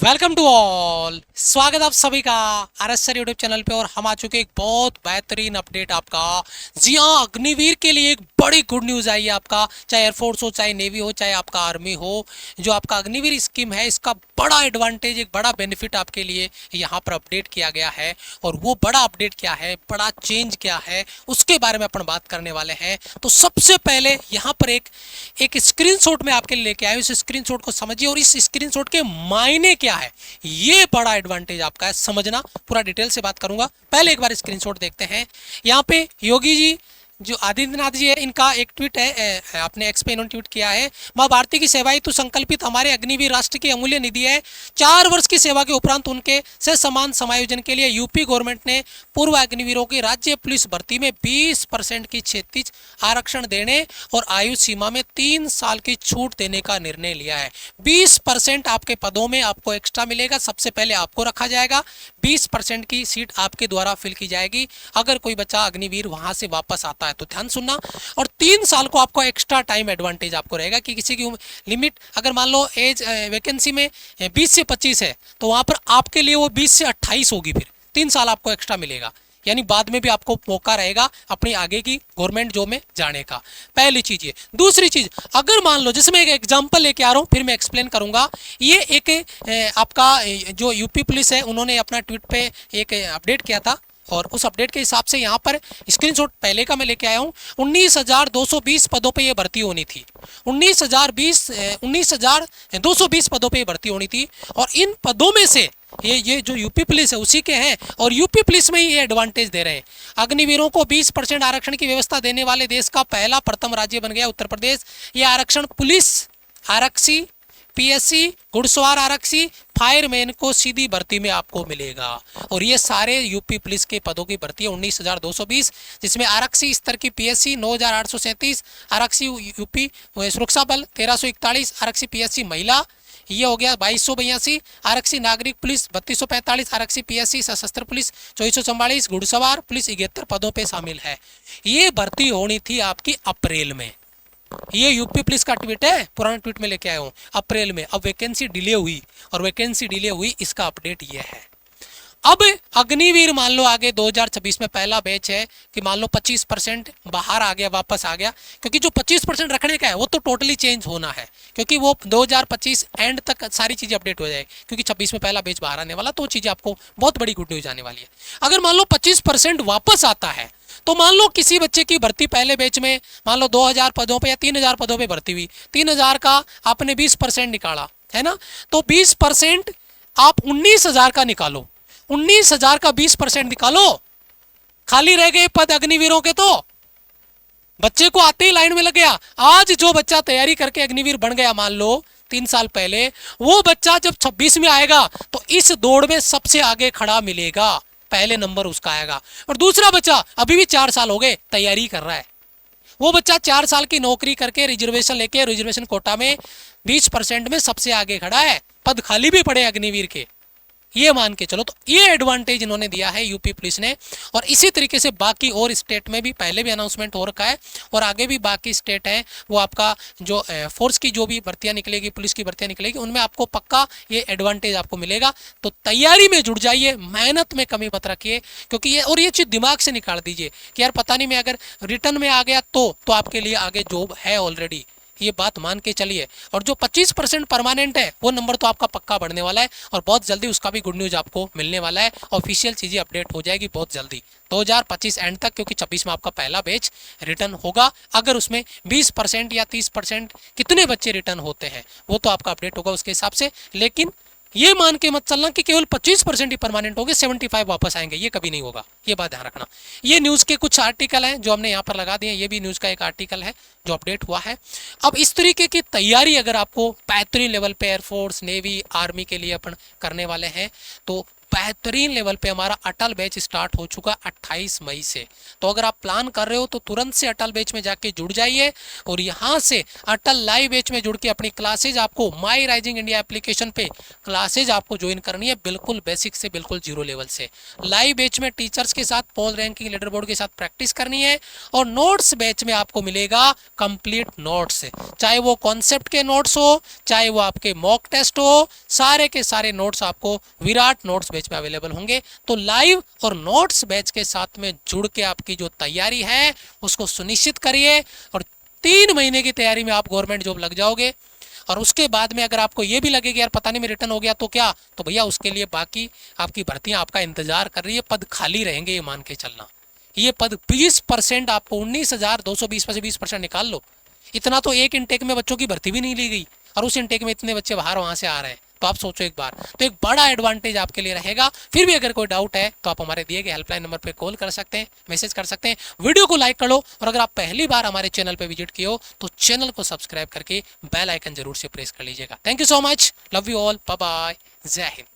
Welcome to all, स्वागत आप सभी का R S sir YouTube channel पे। और हम आ चुके एक बहुत बेहतरीन अपडेट आपका। जी हाँ, अग्निवीर के लिए एक बड़ी गुड न्यूज़ आई है आपका, चाहे एयरफोर्स हो, चाहे नेवी हो, चाहे आपका आर्मी हो। जो आपका अग्निवीर स्कीम है, इसका बड़ा एडवांटेज, एक बड़ा बेनिफिट आपके लिए यहाँ पर अपडेट किया गया है। और वो बड़ा अपडेट क्या है, बड़ा चेंज क्या है, उसके बारे में अपन बात करने वाले हैं। तो सबसे पहले यहाँ पर एक स्क्रीनशॉट में आपके लिए लेके आया हूं। इस स्क्रीनशॉट को समझिए और इस स्क्रीनशॉट के मायने क्या है, ये बड़ा एडवांटेज आपका है। समझना, पूरा डिटेल से बात करूंगा। पहले एक बार स्क्रीनशॉट देखते हैं। यहाँ पे योगी जी, जो आदित्यनाथ जी है, इनका एक ट्वीट है, आपने एक्स पे इन्होंने ट्वीट किया है। माँ भारती की सेवाएं तो संकल्पित हमारे अग्निवीर राष्ट्र की अमूल्य निधि है। 4 वर्ष की सेवा के उपरांत उनके से समान समायोजन के लिए यूपी गवर्नमेंट ने पूर्व अग्निवीरों की राज्य पुलिस भर्ती में 20% की क्षैतिज आरक्षण देने और आयु सीमा में 3 साल की छूट देने का निर्णय लिया है। 20% आपके पदों में आपको एक्स्ट्रा मिलेगा। सबसे पहले आपको रखा जाएगा, 20% की सीट आपके द्वारा फिल की जाएगी अगर कोई बच्चा अग्निवीर वहां से वापस आता है तो। ध्यान सुनना। और 3 साल को आपको एक्स्ट्रा टाइम एडवांटेज आपको रहेगा कि किसी की लिमिट, अगर मान लो एज वैकेंसी में 20 से 25 है, तो वहां पर आपके लिए वो 20 से 28 होगी। फिर 3 साल आपको एक्स्ट्रा मिलेगा, यानी बाद में भी आपको मौका रहेगा अपनी आगे की गवर्नमेंट जॉब में जाने का। पहली चीज ये। दूसरी चीज, अगर मान लो, जैसे मैं एक एग्जांपल लेके आ रहा हूँ, फिर मैं एक्सप्लेन करूंगा। ये एक आपका जो यूपी पुलिस है, उन्होंने अपना ट्वीट पे एक अपडेट किया था और उस अपडेट के हिसाब से यहाँ पर स्क्रीनशॉट पहले का मैं लेके आया हूँ। 19,220 पदों पे ये भर्ती होनी थी। 19,220 पदों पे भर्ती होनी थी। और इन पदों में से ये जो यूपी पुलिस है उसी के हैं। और यूपी पुलिस में ही ये एडवांटेज दे रहे हैं। अग्निवीरों को 20% आरक्षण की व्यवस्था देने वाले देश का पहला प्रथम राज्य बन गया उत्तर प्रदेश। ये आरक्षण पुलिस आरक्षी, पीएससी, घुड़सवार आरक्षी, फायरमैन को सीधी भर्ती में आपको मिलेगा। और ये सारे यूपी पुलिस के पदों की भर्ती है 19,220, जिसमें आरक्षी स्तर की पीएससी 9,837, आरक्षी यूपी सुरक्षा बल 1,341, आरक्षी पीएससी महिला ये हो गया 2,282, आरक्षी नागरिक पुलिस 3,245, आरक्षी पीएससी सशस्त्र पुलिस 2,444, घुड़सवार पुलिस 71 पदों पे शामिल है। ये भर्ती होनी थी आपकी अप्रैल में। ये यूपी पुलिस का ट्वीट है, पुराना ट्वीट में लेके आया हूँ अप्रैल में। अब वैकेंसी डिले हुई, और वैकेंसी डिले हुई, इसका अपडेट ये है। अब अग्निवीर मान लो आगे 2026 में पहला बैच है कि मान लो 25% बाहर आ गया, वापस आ गया, क्योंकि जो 25% रखने का है वो तो टोटली चेंज होना है, क्योंकि वो 2025 एंड तक सारी चीजें अपडेट हो जाएगी, क्योंकि 26 में पहला बैच बाहर आने वाला, तो चीजें आपको बहुत बड़ी गुड न्यूज आने वाली है। अगर मान लो 25% वापस आता है, तो मान लो किसी बच्चे की भर्ती पहले बैच में मान लो 2,000 पदों पे या 3,000 पदों पे भर्ती हुई, 3,000 का आपने 20% निकाला है ना, तो 20% आप 19,000 का निकालो। 19,000 का 20% निकालो, खाली रह गए पद अग्निवीरों के। तो बच्चे को आते ही लाइन में लग गया। आज जो बच्चा तैयारी करके अग्निवीर बन गया, मान लो 3 साल पहले, वो बच्चा जब 26 में आएगा तो इस दौड़ में सबसे आगे खड़ा मिलेगा, पहले नंबर उसका आएगा। और दूसरा बच्चा अभी भी 4 साल हो गए तैयारी कर रहा है, वो बच्चा 4 साल की नौकरी करके रिजर्वेशन लेके रिजर्वेशन कोटा में 20% में सबसे आगे खड़ा है, पद खाली भी पड़े अग्निवीर के, ये मान के चलो। तो ये एडवांटेज इन्होंने दिया है यूपी पुलिस ने। और इसी तरीके से बाकी और स्टेट में भी पहले भी अनाउंसमेंट हो रखा है, और आगे भी बाकी स्टेट है, वो आपका जो फोर्स की जो भी भर्तियां निकलेगी, पुलिस की भर्तियां निकलेगी, उनमें आपको पक्का ये एडवांटेज आपको मिलेगा। तो तैयारी में जुड़ जाइए, मेहनत में कमी मत रखिए, क्योंकि ये, और ये चीज़ दिमाग से निकाल दीजिए कि यार पता नहीं मैं अगर रिटर्न में आ गया तो आपके लिए आगे जॉब है ऑलरेडी, ये बात मान के चलिए। और जो 25% परमानेंट है, वो नंबर तो आपका पक्का बढ़ने वाला है, और बहुत जल्दी उसका भी गुड न्यूज आपको मिलने वाला है। ऑफिशियल चीजें अपडेट हो जाएगी बहुत जल्दी 2025 एंड तक, क्योंकि 26 में आपका पहला बैच रिटर्न होगा। अगर उसमें 20% या 30% कितने बच्चे रिटर्न होते हैं वो तो आपका अपडेट होगा उसके हिसाब से। लेकिन ये मान के मत चलना कि केवल 25% ही परमानेंट होंगे, 75 वापस आएंगे, ये कभी नहीं होगा, ये बात ध्यान रखना। ये न्यूज़ के कुछ आर्टिकल हैं जो हमने यहाँ पर लगा दिए, ये भी न्यूज़ का एक आर्टिकल है जो अपडेट हुआ है। अब इस तरीके की तैयारी अगर आपको बेहतरीन लेवल पे एयरफोर्स, नेवी, आर्मी के लिए अपन करने वाले हैं, तो बेहतरीन लेवल पे हमारा अटल बैच स्टार्ट हो चुका 28 मई से। तो अगर आप प्लान कर रहे हो तो तुरंत से अटल बैच में जाके जुड़ जाइए और यहाँ से अटल लाइव बैच में जुड़ के अपनी क्लासेज आपको माई राइजिंग इंडिया एप्लीकेशन पे क्लासेज आपको ज्वाइन करनी है, बिल्कुल बेसिक से बिल्कुल जीरो लेवल से। लाइव बैच में टीचर्स के साथ पोल रैंकिंग लीडर बोर्ड के साथ प्रैक्टिस करनी है और नोट्स बैच में आपको मिलेगा कंप्लीट नोट्स, चाहे वो कॉन्सेप्ट के नोट्स हो, चाहे वो आपके मॉक टेस्ट हो, सारे के सारे नोट्स आपको विराट नोट्स बैच में अवेलेबल होंगे। तो लाइव और नोट्स बैच के साथ में जुड़ के आपकी जो तैयारी है उसको सुनिश्चित करिए और 3 महीने की तैयारी में आप गवर्नमेंट जॉब लग जाओगे। और उसके बाद में अगर आपको ये भी लगेगा यार पता नहीं मैं रिटर्न हो गया तो क्या, तो भैया उसके लिए बाकी आपकी भर्तियां आपका इंतजार कर रही है, पद खाली रहेंगे, ये मान के चलना। ये पद 20% आपको 19,220 में से 20% निकाल लो, इतना तो एक इनटेक में बच्चों की भर्ती भी नहीं ली गई और उस इनटेक में इतने बच्चे बाहर वहां से आ रहे हैं। तो आप सोचो एक बार, तो एक बड़ा एडवांटेज आपके लिए रहेगा। फिर भी अगर कोई डाउट है तो आप हमारे दिए गए हेल्पलाइन नंबर पे कॉल कर सकते हैं, मैसेज कर सकते हैं। वीडियो को लाइक कर लो और अगर आप पहली बार हमारे चैनल पे विजिट किए हो तो चैनल को सब्सक्राइब करके बेल आइकन जरूर से प्रेस कर लीजिएगा। Thank you so much, love you all, bye bye, जय हिंद।